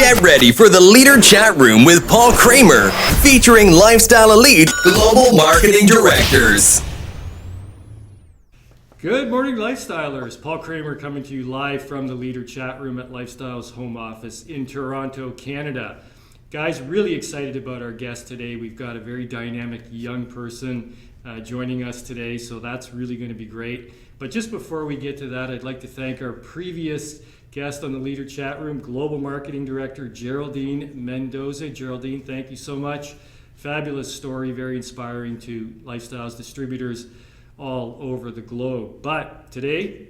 Get ready for the Leader Chat Room with Paul Kramer, featuring Lifestyle Elite Global Marketing Directors. Good morning, Lifestylers. Paul Kramer coming to you live from the Leader Chat Room at Lifestyle's home office in Toronto, Canada. Guys, really excited about our guest today. We've got a very dynamic young person joining us today, so that's really going to be great. But just before we get to that, I'd like to thank our previous guest on the Leader Chat Room, Global Marketing Director Geraldine Mendoza. Geraldine, thank you so much. Fabulous story, very inspiring to Lifestyles distributors all over the globe. But today,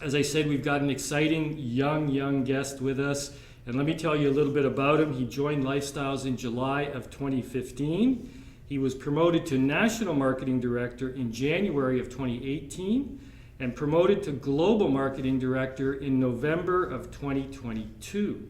as I said, we've got an exciting young guest with us. And let me tell you a little bit about him. He joined Lifestyles in July of 2015. He was promoted to National Marketing Director in January of 2018 and promoted to Global Marketing Director in November of 2022.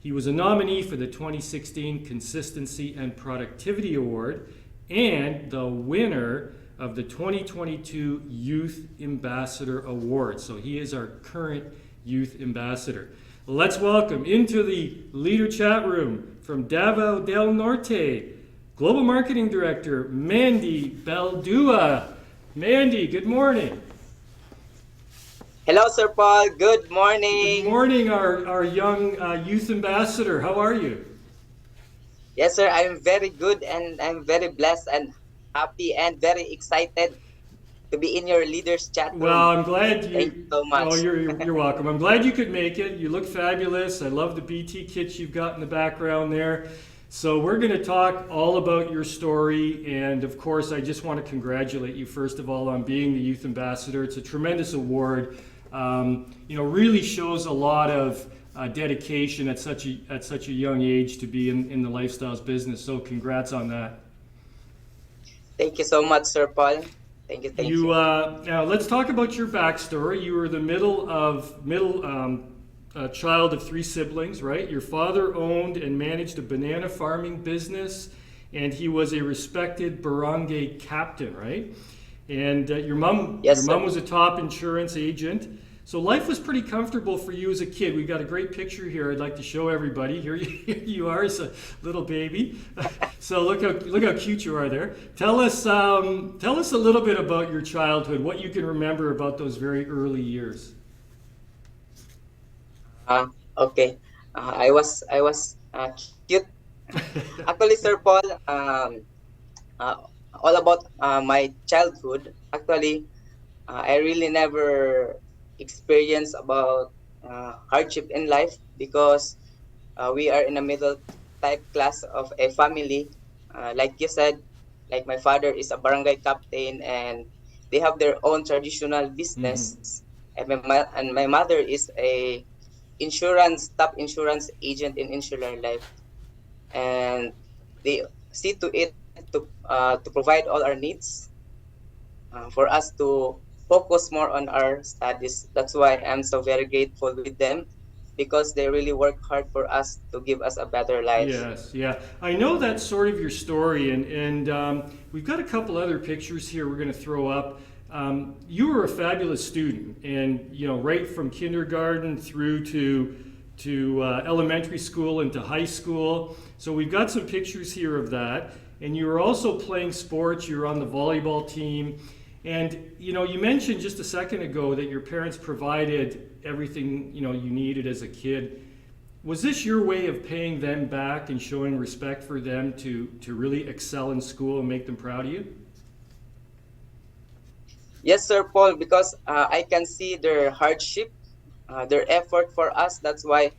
He was a nominee for the 2016 Consistency and Productivity Award and the winner of the 2022 Youth Ambassador Award. So he is our current Youth Ambassador. Let's welcome into the Leader Chat Room from Davao del Norte, Global Marketing Director Mandy Beldua. Mandy, good morning. Hello, Sir Paul. Good morning. Good morning, our young Youth Ambassador. How are you? Yes, sir. I'm very good and I'm very blessed and happy and very excited to be in your leaders chat room. Well, I'm glad you. Thank you so much. Oh, you're welcome. I'm glad you could make it. You look fabulous. I love the BT kits you've got in the background there. So we're going to talk all about your story, and of course, I just want to congratulate you first of all on being the Youth Ambassador. It's a tremendous award. Really shows a lot of dedication at such a young age to be in the Lifestyles business. So congrats on that. Thank you so much, Sir Paul. Thank you. Now let's talk about your backstory. You were the middle child of three siblings, right? Your father owned and managed a banana farming business, and he was a respected barangay captain, right? And your mom was a top insurance agent. So life was pretty comfortable for you as a kid. We've got a great picture here I'd like to show everybody. Here you are as a little baby. So look how cute you are there. Tell us a little bit about your childhood, what you can remember about those very early years. Okay. I was cute. Actually, Sir Paul, all about my childhood. Actually, I really never experienced about hardship in life because we are in a middle type class of a family. Like you said, like my father is a barangay captain and they have their own traditional business. Mm-hmm. And my mother is a top insurance agent in Insular Life. And they see to it to provide all our needs for us to focus more on our studies. That's why I'm so very grateful with them because they really work hard for us to give us a better life. Yes, yeah. I know that's sort of your story, and we've got a couple other pictures here we're going to throw up. You were a fabulous student, and right from kindergarten through to elementary school and to high school. So we've got some pictures here of that. And you were also playing sports. You were on the volleyball team. And you mentioned just a second ago that your parents provided everything you needed as a kid. Was this your way of paying them back and showing respect for them to really excel in school and make them proud of you? Yes, Sir Paul, because I can see their hardship, their effort for us. That's why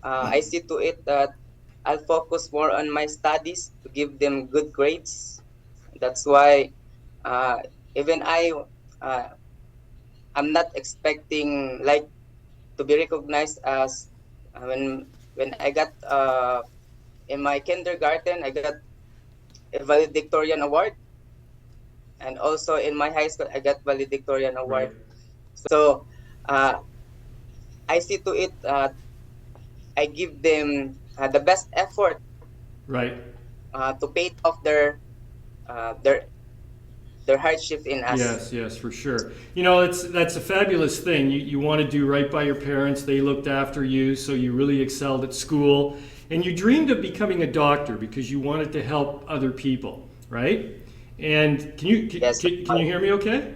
I see to it that I'll focus more on my studies to give them good grades. That's why even I'm not expecting like to be recognized as when I got in my kindergarten, I got a valedictorian award, and also in my high school I got valedictorian award. Right. So I see to it I give them the best effort, right, to pay off their their hardship in us. Yes, yes, for sure. You know, that's a fabulous thing. You want to do right by your parents. They looked after you, so you really excelled at school. And you dreamed of becoming a doctor because you wanted to help other people, right? And Yes, can you hear me okay?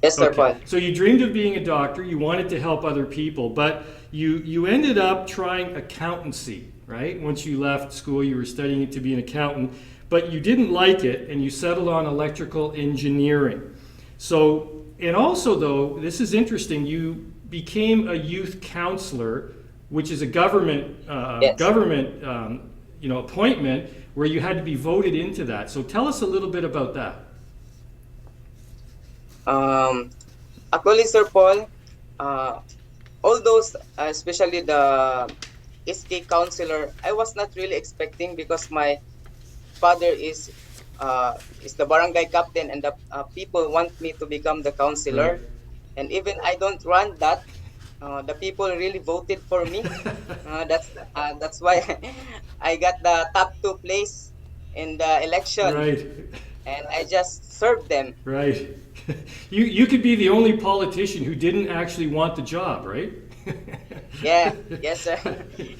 yes, Sir Okay. Paul. So you dreamed of being a doctor, you wanted to help other people, but you ended up trying accountancy, right? Once you left school, you were studying to be an accountant, but you didn't like it and you settled on electrical engineering. So, and also though, this is interesting, you became a youth counselor, which is a Yes. appointment where you had to be voted into that. So tell us a little bit about that. Um, Actually, Sir Paul, uh, all those, especially the SK counselor, I was not really expecting because my father is the barangay captain, and the people want me to become the Right. counselor. And even I don't run that, the people really voted for me. That's why I got the top two place in the election, Right. and I just served them. Right. You could be the only politician who didn't actually want the job, right? Yeah, yes, sir.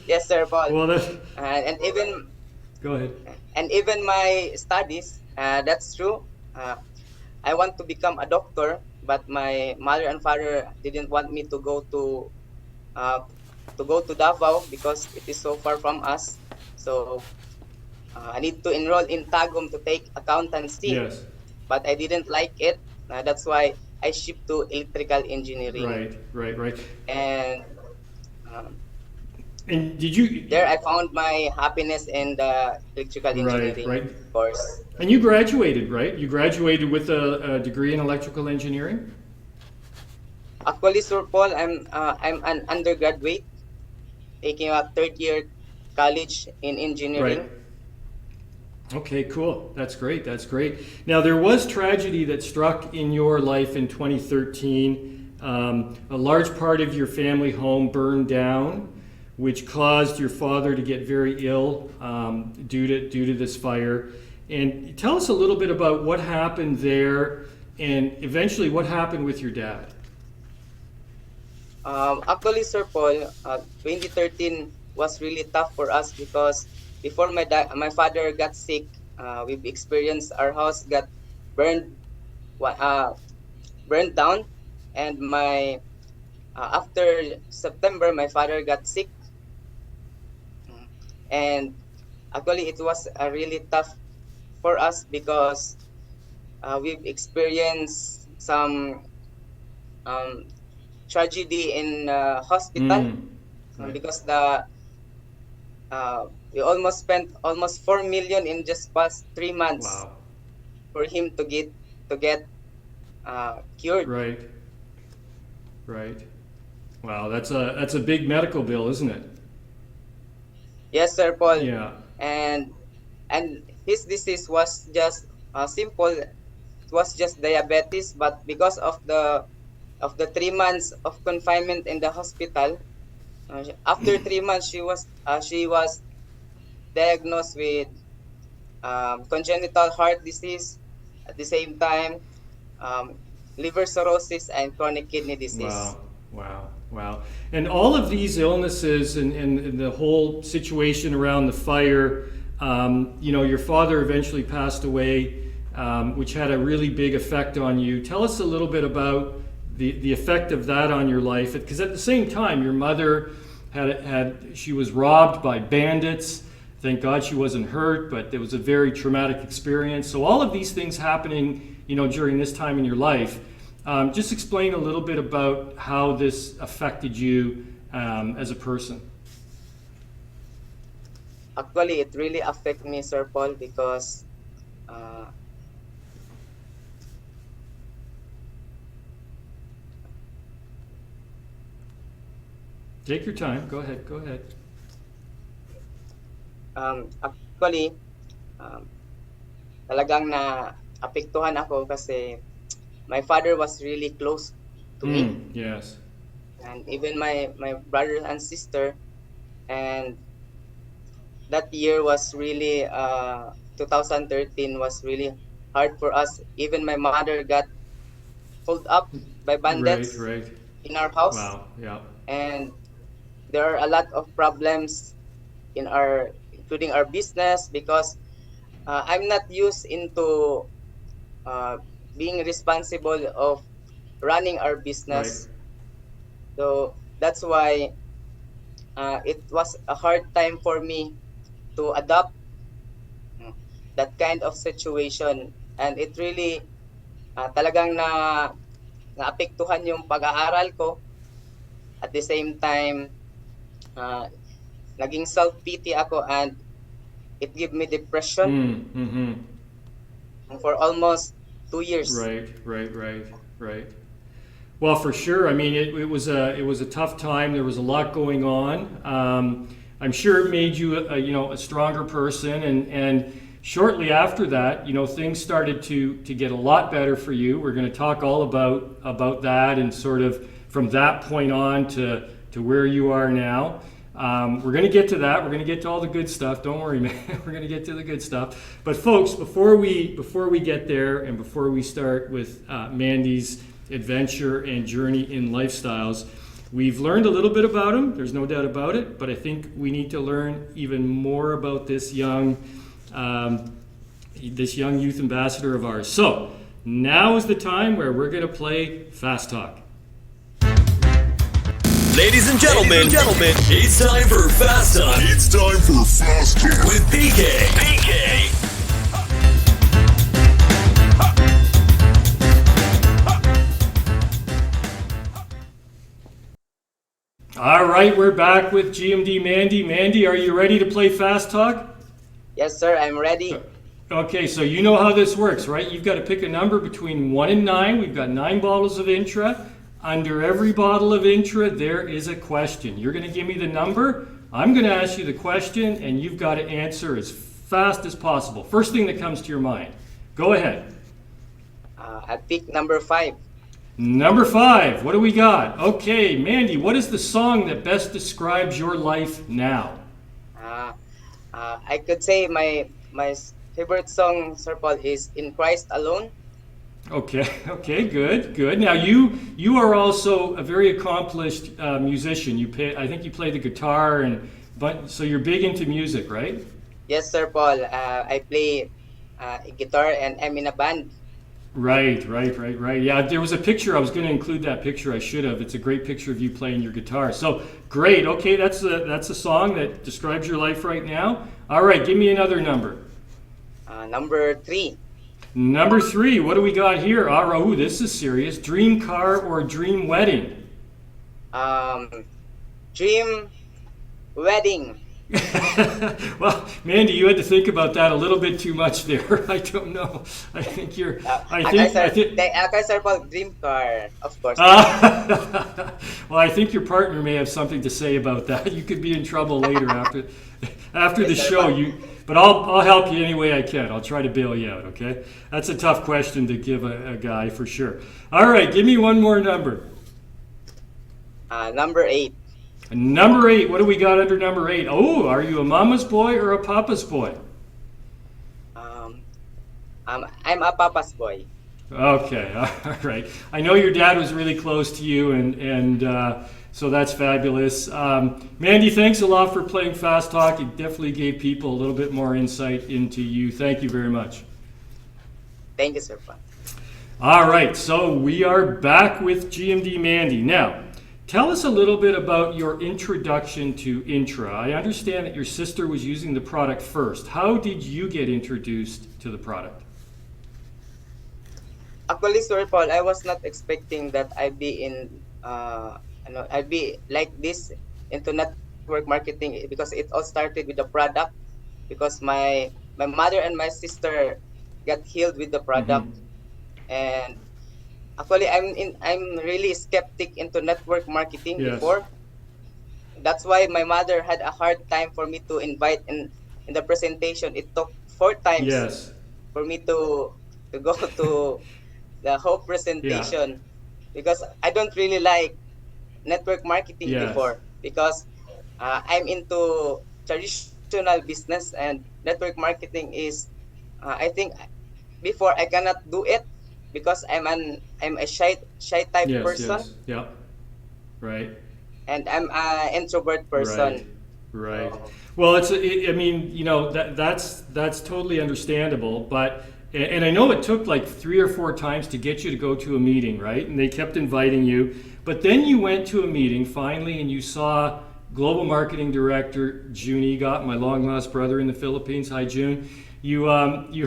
Yes, Sir Paul. Well, that's And even go ahead. my studies, that's true. Uh, I want to become a doctor, but my mother and father didn't want me uh, to go to Davao because it is so far from us. So I need to enroll in Tagum to take accountancy, Yes. but I didn't like it. That's why I shipped to electrical engineering, Right. Right. Right. and um, And did you? there I found my happiness in the electrical Right. engineering Right. course. And you graduated, right? You graduated with a degree in electrical engineering. Actually, Sir Paul, I'm an undergraduate taking a third year college in Right. engineering. Okay, cool. That's great. That's great. Now, there was tragedy that struck in your life in 2013. A large part of your family home burned down, which caused your father to get very ill due to this fire. And tell us a little bit about what happened there, and eventually what happened with your dad. Actually, Sir Paul, 2013 was really tough for us because before my father got sick, we've experienced our house got burned uh, burned down, and my after September, my father got sick. Mm. And actually, it was really tough for us because we've experienced some um, tragedy in hospital, Mm, right. because we almost spent almost 4 million in just past 3 months Wow. for him to get cured. Right. Right. Wow. That's a big medical bill, isn't it? Yes, Sir Paul. Yeah. and and his disease was just simple. It was just diabetes, but because of the 3 months of confinement in the hospital, after 3 months she was diagnosed with congenital heart disease, at the same time um, liver cirrhosis and chronic kidney disease. Wow, wow, wow. And all of these illnesses and the whole situation around the fire, your father eventually passed away, which had a really big effect on you. Tell us a little bit about the effect of that on your life. Because at the same time, your mother she was robbed by bandits. Thank God she wasn't hurt, but it was a very traumatic experience. So all of these things happening, during this time in your life. Just explain a little bit about how this affected you as a person. Actually, it really affected me, Sir Paul, because uh, Take your time. Go ahead. Go ahead. actually um, talagang na apektuhan ako kasi my father was really close to me, Yes. and even my brother and sister. And that year was really 2013 was really hard for us. Even my mother got pulled up by Right, bandits right. in our house, Wow, yeah. and there are a lot of problems in our, including our business, because I'm not used into uh, being responsible of running our Right. business. So that's why it was a hard time for me to adopt mm, that kind of situation, and it really talagang naapektuhan yung pag-aaral ko. At the same time, uh, naging self-pity ako, and it gave me depression Mm-hmm. for almost 2 years. Right, right, right, right. Well, for sure. I mean, it was a tough time. There was a lot going on. I'm sure it made you a stronger person, and shortly after that, things started to get a lot better for you. We're going to talk all about that and sort of from that point on to where you are now. We're going to get to that. We're going to get to all the good stuff. Don't worry, man. We're going to get to the good stuff. But folks, before we get there and before we start with Mandy's adventure and journey in lifestyles, we've learned a little bit about him. There's no doubt about it. But I think we need to learn even more about this young youth ambassador of ours. So now is the time where we're going to play Fast Talk. Ladies and gentlemen, it's time for Fast Talk. It's time for Fast Talk with PK. All right, we're back with GMD Mandy. Mandy, are you ready to play Fast Talk? Yes, sir, I'm ready. Okay, so you know how this works, right? You've got to pick a number between 1 and 9. We've got 9 bottles of Intra. Under every bottle of Intra, there is a question. You're going to give me the number. I'm going to ask you the question, and you've got to answer as fast as possible. First thing that comes to your mind. Go ahead. I pick number 5. Number 5. What do we got? Okay, Mandy, what is the song that best describes your life now? I could say my favorite song, Sir Paul, is "In Christ Alone." Okay, good. Now you are also a very accomplished musician. I think you play the guitar, so you're big into music, right? Yes, Sir Paul. I play guitar, and I'm in a band. Right. Yeah, there was a picture. I was going to include that picture. I should have. It's a great picture of you playing your guitar. So great. Okay, that's a song that describes your life right now. All right, give me another number. Number 3. Number 3. What do we got here? Ooh, this is serious. Dream car or dream wedding? Dream wedding. Well, Mandy, you had to think about that a little bit too much there. I don't know. I think you're. Okay, Sir Paul, dream car, of course. Well, I think your partner may have something to say about that. You could be in trouble later after the show. But I'll help you any way I can. I'll try to bail you out. Okay, that's a tough question to give a guy for sure. All right, give me one more number. Number 8. Number 8. What do we got under number 8? Oh, are you a mama's boy or a papa's boy? I'm a papa's boy. Okay, all right. I know your dad was really close to you, and so that's fabulous. Mandy, thanks a lot for playing Fast Talk. It definitely gave people a little bit more insight into you. Thank you very much. Thank you, Sir Paul. All right, so we are back with GMD Mandy. Now, tell us a little bit about your introduction to Intra. I understand that your sister was using the product first. How did you get introduced to the product? Actually, Sir Paul, I was not expecting that I'd be like this into network marketing, because it all started with the product. Because my mother and my sister got healed with the product, and actually I'm really skeptic into network marketing before. That's why my mother had a hard time for me to invite in the presentation. It took 4 times for me to go to the whole presentation, because I don't really like network marketing before, because I'm into traditional business, and network marketing is I think before I cannot do it because I'm a shy type Yes, person, yes, yeah, right. and I'm an introvert Right, person. right. So Well, I mean, that's totally understandable, but and I know it took like 3 or 4 times to get you to go to a meeting, right? And they kept inviting you, but then you went to a meeting finally, and you saw Global Marketing Director June Egot, my long lost brother in the Philippines. Hi, June. You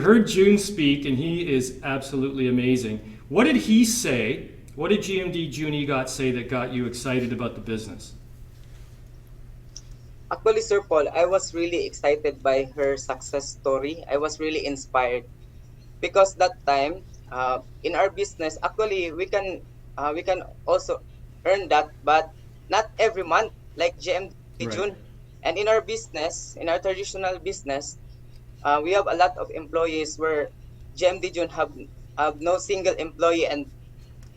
heard June speak, and he is absolutely amazing. What did he say? What did GMD June Egot say that got you excited about the business? actually, Sir Paul, I was really excited by her success story. I was really inspired because that time, in our business, actually we can also earn that, but not every month like GMD Right. June. And in our business, in our traditional business, we have a lot of employees where GMD June have no single employee, and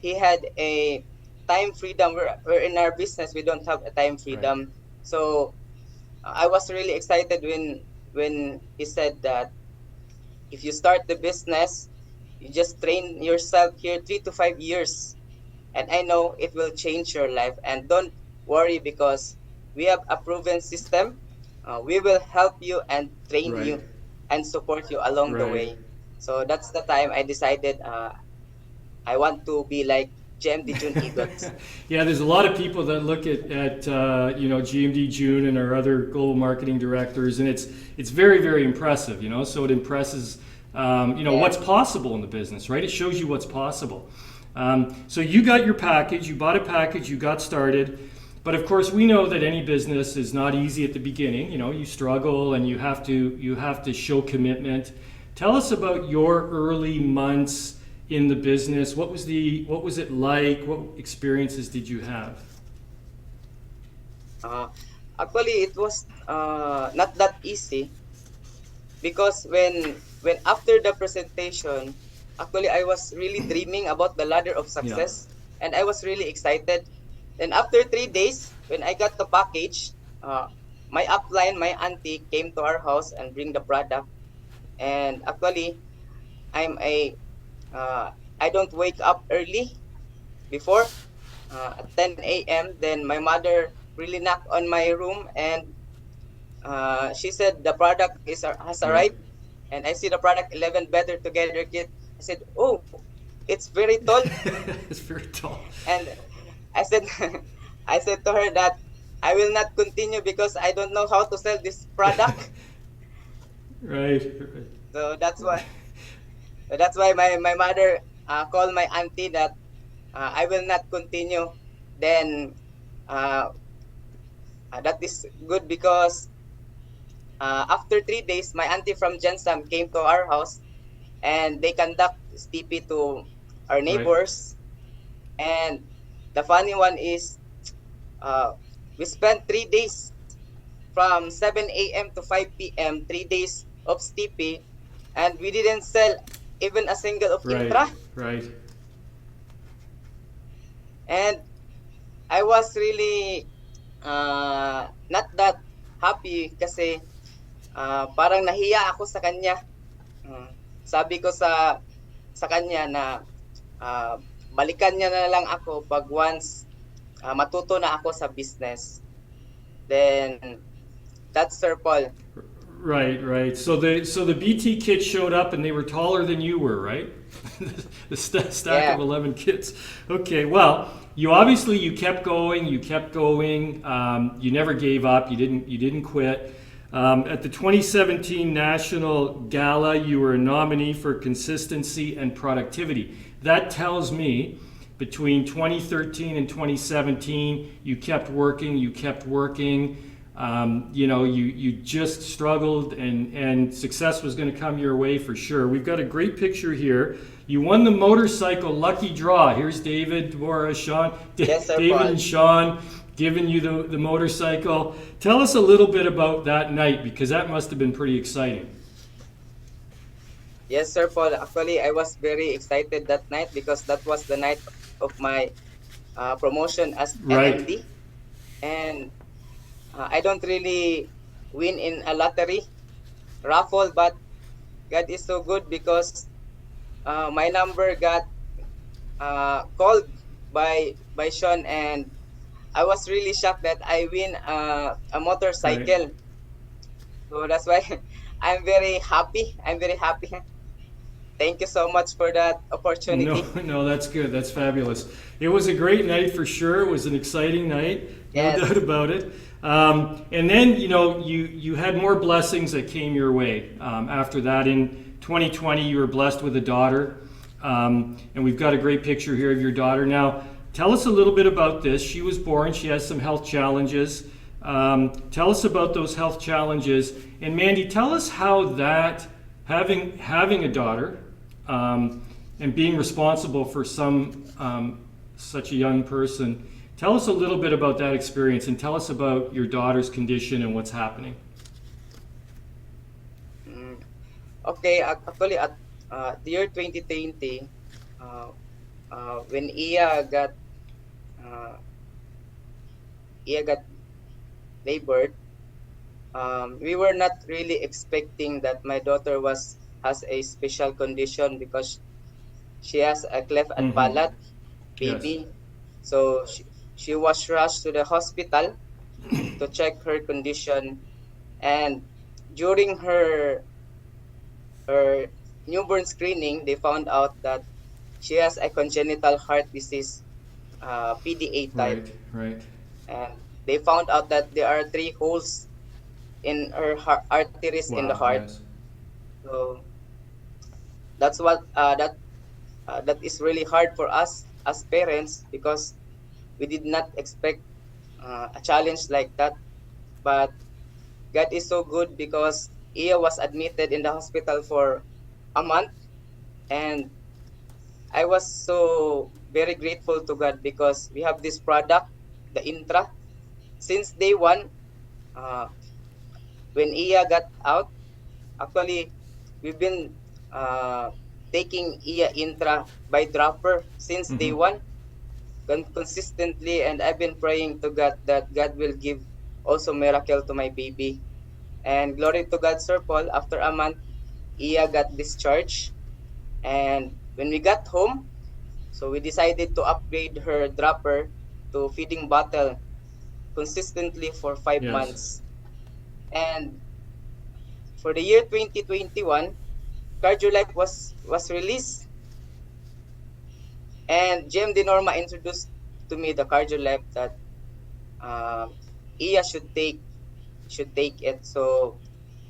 he had a time freedom. Where in our business we don't have a time Right. freedom. So I was really excited when he said that if you start the business, you just train yourself here 3 to 5 years, and I know it will change your life. And don't worry because we have a proven system. We will help you and train Right. you and support you along the Right. way. So that's the time I decided I want to be like GMD June Egot. Yeah, there's a lot of people that look at GMD June and our other global marketing directors, and it's very very impressive. So it impresses Yeah. what's possible in the business, right? It shows you what's possible. So you got your package, you bought a package, you got started. But of course, we know that any business is not easy at the beginning. You struggle, and you have to show commitment. Tell us about your early months in the business. What was it like? What experiences did you have? Uh, Actually, it was not that easy because when after the presentation, actually I was really dreaming about the ladder of Yeah. success, and I was really excited. Then after 3 days, when I got the package, my upline, my auntie came to our house and bring the product. And actually, I'm a I don't wake up early before at 10 a.m. Then my mother really knocked on my room, and she said the product has Yeah. arrived, and I see the product 11 Better Together kit. I said, "Oh, it's very tall," It's very tall. and I said, I said to her that I will not continue because I don't know how to sell this product. Right. So that's why my mother called my auntie that I will not continue. Then uh, that is good because after 3 days, my auntie from Jensam came to our house, and they conduct STP to our Right. neighbors. And the funny one is, uh, we spent 3 days from 7 a.m. to 5 p.m., 3 days of STP, and we didn't sell even a single of Right. Intra. Right. And I was really not that happy kasi parang nahiya ako sa kanya. Sabi ko sa kanya na balikan niya na lang ako pag once matuto na ako sa business. Then that's Sir Paul. Right, right. So the BT kids showed up, and they were taller than you were, right? The stack of Yeah. 11 kids. Okay, well, you kept going, you kept going. You never gave up. You didn't quit. At the 2017 National Gala, you were a nominee for consistency and productivity. That tells me between 2013 and 2017, you kept working, you kept working. You just struggled, and success was going to come your way for sure. We've got a great picture here. You won the motorcycle lucky draw. Here's David, Dora, Sean. Yes, Sir David Paul. and Sean giving you the motorcycle. Tell us a little bit about that night, because that must have been pretty exciting. Yes, Sir Paul. Actually, I was very excited that night because that was the night of my promotion as Right. NMD. And I don't really win in a lottery raffle, but God is so good because my number got called by Sean, and I was really shocked that I win a Right. motorcycle. So that's why I'm very happy. I'm very happy. Thank you so much for that No, opportunity. no, that's good. That's fabulous. It was a great night for sure. It was an exciting night, no doubt Yes. about it. And then, you had more blessings that came your way. After that, in 2020, you were blessed with a daughter. And we've got a great picture here of your daughter. Now, tell us a little bit about this. She was born, she has some health challenges. Tell us about those health challenges. And Mandy, tell us how that, having a daughter, and being responsible for such a young person. Tell us a little bit about that experience, and tell us about your daughter's condition and what's happening. Mm, okay. Actually, at the year 2020, uh, when uh, Ia got labored, we were not really expecting that my daughter was has a special condition because she has a cleft at Mm-hmm. palate, Yes. baby. So she was rushed to the hospital to check her condition, and during her newborn screening, they found out that she has a congenital heart disease, PDA type, Right. Right. and they found out that there are three holes in her arteries in the Wow. heart. Yes. So that's what that is really hard for us as parents because we did not expect a challenge like that. But God is so good because Ia was admitted in the hospital for a month, and I was so very grateful to God because we have this product, the Intra. Since day one, uh, when Ia got out, actually we've been uh, taking Ia Intra by dropper since day Mm-hmm. one, consistently, and I've been praying to God that God will give also miracle to my baby. And glory to God, Sir Paul. After a month, Ia got discharged, and when we got home, so we decided to upgrade her dropper to feeding bottle consistently for five Yes. months. And for the year 2021, CardioLife was released, and GMD Norma introduced to me the CardioLife that Ia should take it. So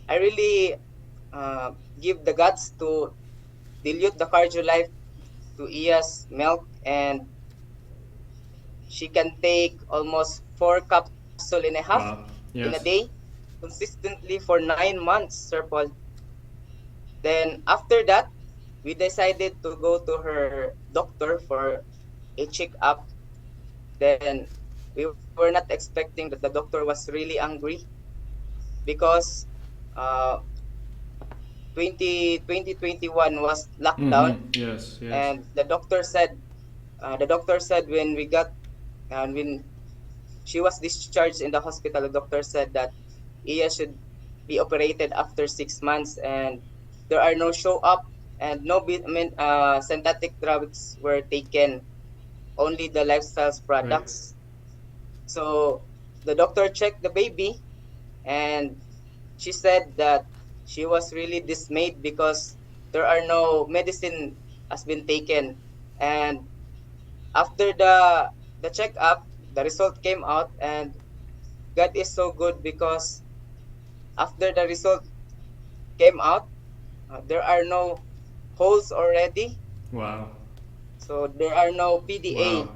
I really give the guts to dilute the CardioLife to Iya's milk, and she can take almost 4 capsule and a half Wow. in a Yes. day consistently for 9 months, Sir Paul. Then after that, we decided to go to her doctor for a checkup. Then we were not expecting that the doctor was really angry because uh, 2021 was lockdown, Mm-hmm. Yes. Yes. and the doctor said when we got and when she was discharged in the hospital, the doctor said that Iya should be operated after 6 months, and there are no show up, and no synthetic drugs were taken, only the lifestyles Right. products. So the doctor checked the baby, and she said that she was really dismayed because there are no medicine has been taken. And after the checkup, the result came out, and God is so good because after the result came out, there are no holes already. Wow. So there are no Wow. PDA.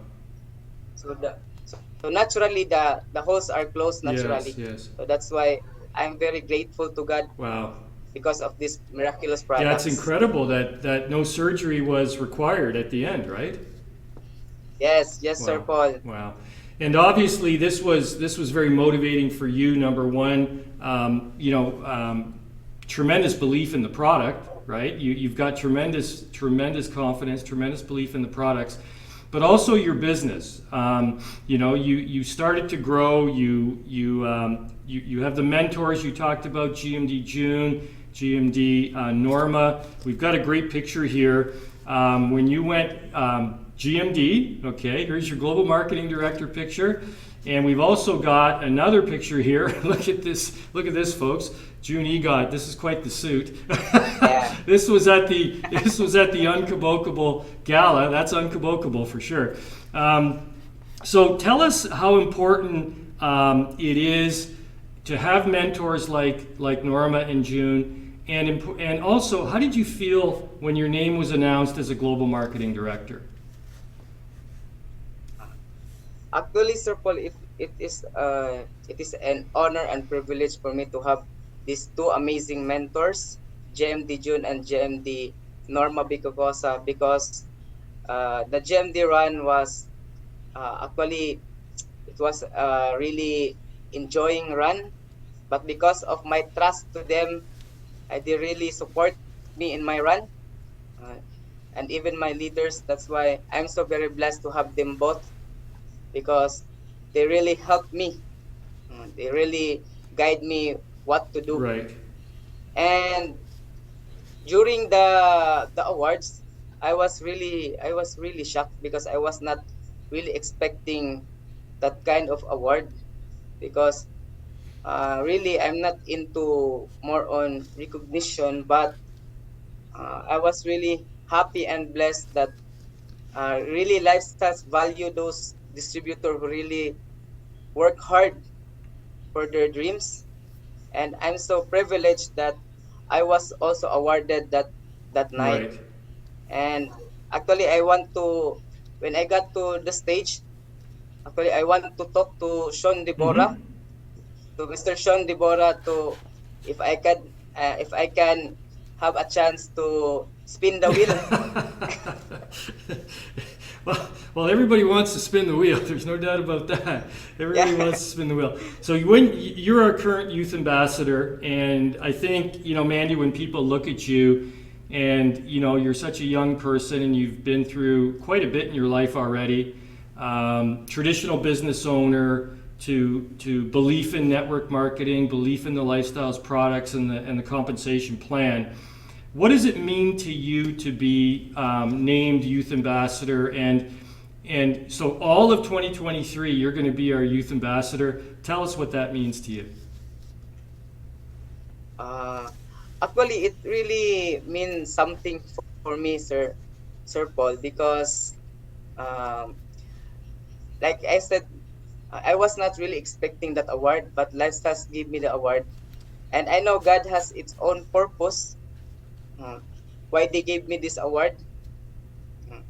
So naturally the holes are closed Yes. naturally. Yes. So that's why I'm very grateful to God Wow. because of these miraculous That's products. incredible that no surgery was required at the end, right? Yes, yes, Sir Wow. Paul. Wow. And obviously, this was very motivating for you. Number one, tremendous belief in the product, right? You've got tremendous confidence, tremendous belief in the products, but also your business. You started to grow. You have the mentors you talked about, GMD June, GMD Norma. We've got a great picture here. when you went GMD. Okay, here's your global marketing director picture. And we've also got another picture here. Look at this, folks. June Egot, this is quite the suit. Yeah. This was at the Unkabokable Gala. That's Unkabokable for sure. So tell us how important it is to have mentors like Norma and June, and also how did you feel when your name was announced as a global marketing director? Actually, Sir Paul, it is an honor and privilege for me to have these two amazing mentors, GMD June and GMD Norma Bicocosa, because the GMD run was actually it was a really enjoying run, but because of my trust to them, they really support me in my run, uh, and even my leaders. That's why I'm so very blessed to have them both because they really help me. They really guide me what to do. Right. And during the awards, I was really shocked because I was not really expecting that kind of award because really I'm not into more on recognition, but I was really happy and blessed that really lifestyles value those distributors who really work hard for their dreams, and I'm so privileged that I was also awarded that night. Right. And actually, I want to when I got to the stage, actually I want to talk to Sean Debora, Mm-hmm. to Mr. Sean Debora, to if I can have a chance to spin the wheel. well, everybody wants to spin the wheel. There's no doubt about that. Everybody Yeah. wants to spin the wheel. So when you're our current youth ambassador, and I think Mandy, when people look at you, and you're such a young person, and you've been through quite a bit in your life already. Traditional business owner to belief in network marketing, belief in the lifestyles products and the compensation plan. What does it mean to you to be named youth ambassador? And so all of 2023, you're going to be our youth ambassador. Tell us what that means to you. Uh, Actually, it really means something for me, Sir Paul, because um, like I said, I was not really expecting that award, but Lifestyles gave me the award, and I know God has its own purpose. uh, why they gave me this award? Uh,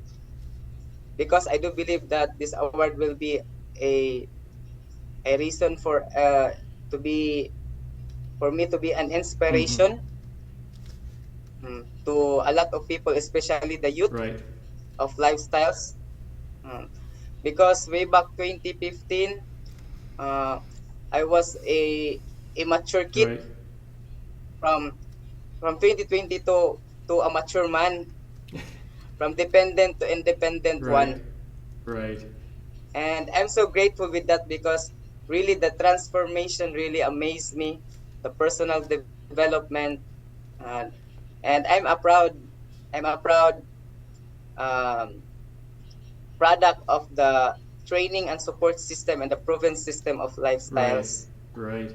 because I do believe that this award will be a a reason to be for me to be an Mm-hmm. inspiration, to a lot of people, especially the youth Right. of lifestyles. Mm. Because way back 2015, uh, I was a mature kid. Right. From 2020 to a mature man, from dependent to independent Right. one. Right. And I'm so grateful with that because really the transformation really amazed me, the personal development, uh, and I'm a proud um, product of the training and support system and the proven system of Right. lifestyles, Right.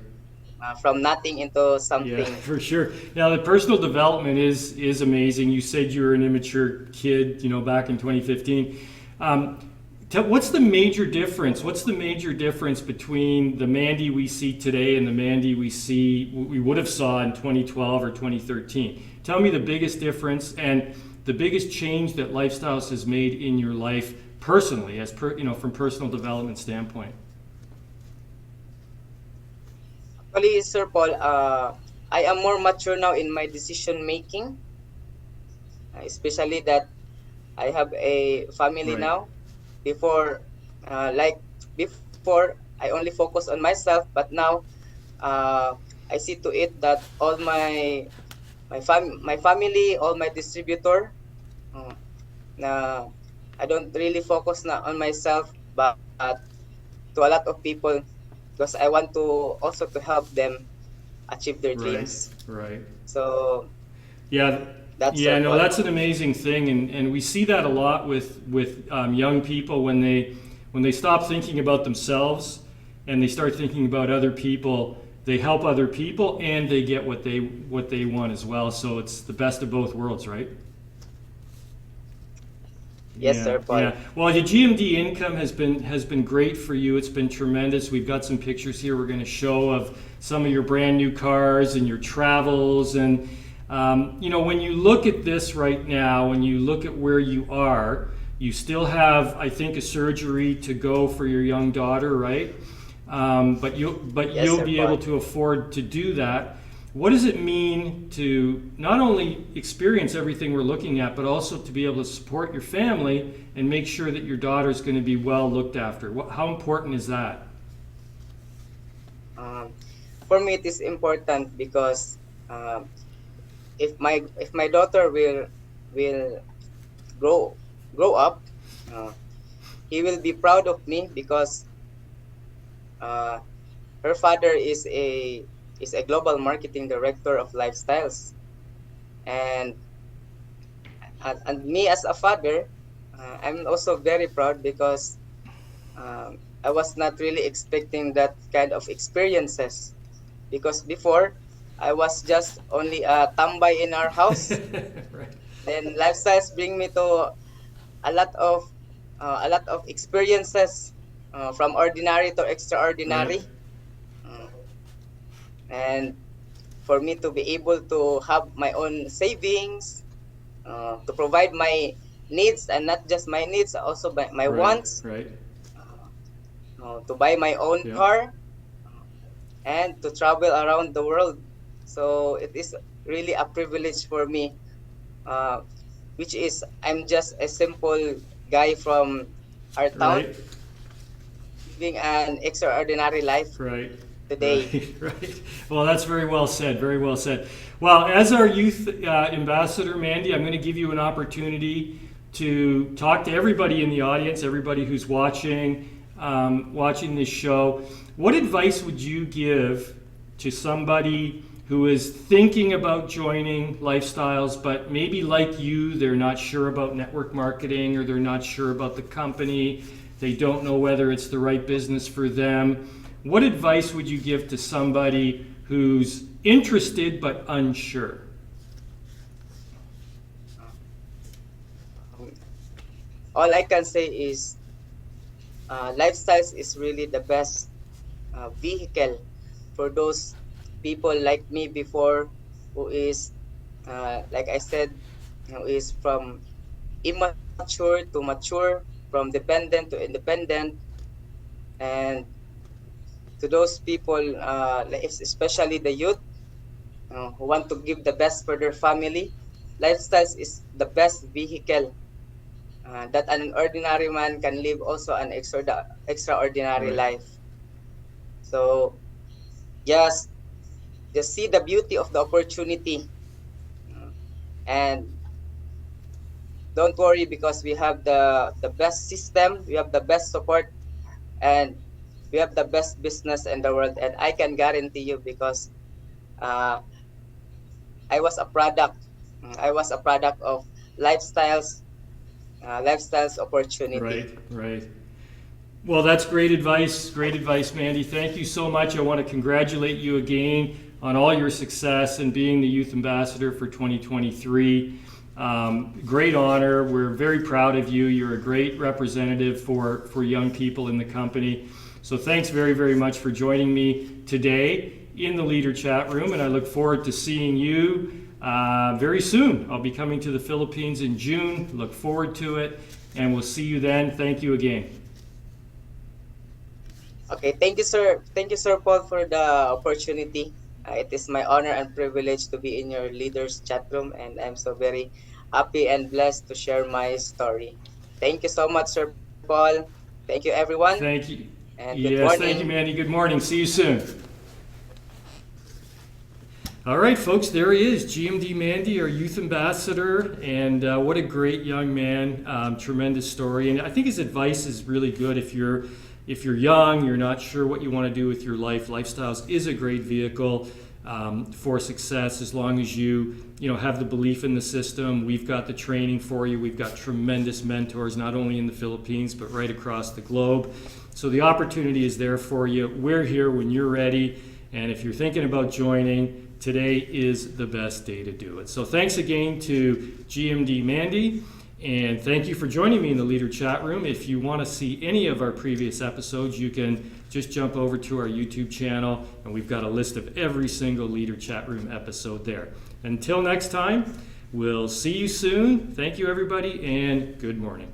from nothing into Yeah, something. for sure. Now, the personal development is amazing. You said you were an immature kid, back in 2015. What's the major difference? What's the major difference between the Mandy we see today and the Mandy we would have saw in 2012 or 2013? Tell me the biggest difference and the biggest change that Lifestyles has made in your life personally, from personal development standpoint. Actually, Sir Paul, I am more mature now in my decision making, especially that I have a family Right. now. Before, like before, I only focus on myself, but now uh, I see to it that all my family, all my distributor, uh, na I don't really focus na on myself, but to a lot of people, because I want to also to help them achieve their Right. dreams. Right. So Yeah. That's Yeah, Sir no, Paul. that's an amazing thing, and we see that a lot with young people when they stop thinking about themselves and they start thinking about other people. They help other people and they get what they want as well. So it's the best of both worlds, right? Yes, Yeah, Sir Paul. yeah. Well, your GMD income has been great for you. It's been tremendous. We've got some pictures here we're going to show of some of your brand new cars and your travels. And when you look at this right now, when you look at where you are, you still have, I think, a surgery to go for your young daughter, right? But Yes, you'll Sir be Paul. able to afford to do that. What does it mean to not only experience everything we're looking at, but also to be able to support your family and make sure that your daughter's going to be well looked after? How important is that? Um, for me, it is important because um, if my daughter will grow grow up, uh, he will be proud of me because uh, her father is a global marketing director of lifestyles, and and me as a father, I'm also very proud because I was not really expecting that kind of experiences because before I was just only a tambay in our house. Right. Then lifestyles bring me to a lot of a lot of experiences from ordinary to Right. extraordinary, uh, and for me to be able to have my own savings, to provide my needs and not just my needs, also my Right. wants, Right. to buy my own Yeah. car and to travel around the world. So it is really a privilege for me, uh, which is I'm just a simple guy from our town Right. living an extraordinary life Right, today. right, right. Well, that's very well said. Very well said. Well, as our youth ambassador, Mandy, I'm going to give you an opportunity to talk to everybody in the audience, everybody who's watching this show. What advice would you give to somebody who is thinking about joining Lifestyles, but maybe like you, they're not sure about network marketing or they're not sure about the company? They don't know whether it's the right business for them. What advice would you give to somebody who's interested but unsure? Um, all I can say is lifestyles is really the best vehicle for those people like me before, who is like I said, who is from immature to mature, from dependent to independent, and to those people, especially the youth, who want to give the best for their family. Lifestyles is the best vehicle that an ordinary man can live also an extraordinary Right, life. So just just see the beauty of the opportunity, uh, and don't worry because we have the best system, we have the best support, and we have the best business in the world. And I can guarantee you because uh, I was a product. I was a product of lifestyles, lifestyles opportunity. right, right. Well, that's great advice, Mandy. Thank you so much. I want to congratulate you again on all your success and being the Youth Ambassador for 2023. Great honor. We're very proud of you. You're a great representative for young people in the company. So thanks very, very much for joining me today in the Leader Chat Room, and I look forward to seeing you very soon. I'll be coming to the Philippines in June. Look forward to it, and we'll see you then. Thank you again. Okay, thank you, sir. Thank you, Sir Paul, for the opportunity. It is my honor and privilege to be in your leaders chat room, and I'm so very happy and blessed to share my story. Thank you so much, Sir Paul. Thank you, everyone, Thank you. and good Yes, thank you, morning. Mandy. Good morning. See you soon. All right, folks, there he is, GMD Mandy, our youth ambassador, and what a great young man. Tremendous story, and I think his advice is really good. If you're young, you're not sure what you want to do with your life, Lifestyles is a great vehicle. for success. As long as you have the belief in the system, we've got the training for you. We've got tremendous mentors, not only in the Philippines, but right across the globe. So the opportunity is there for you. We're here when you're ready. And if you're thinking about joining, today is the best day to do it. So thanks again to GMD Mandy. And thank you for joining me in the Leader Chat Room. If you want to see any of our previous episodes, you can just jump over to our YouTube channel, and we've got a list of every single Leader Chat Room episode there. Until next time, we'll see you soon. Thank you, everybody, and good morning.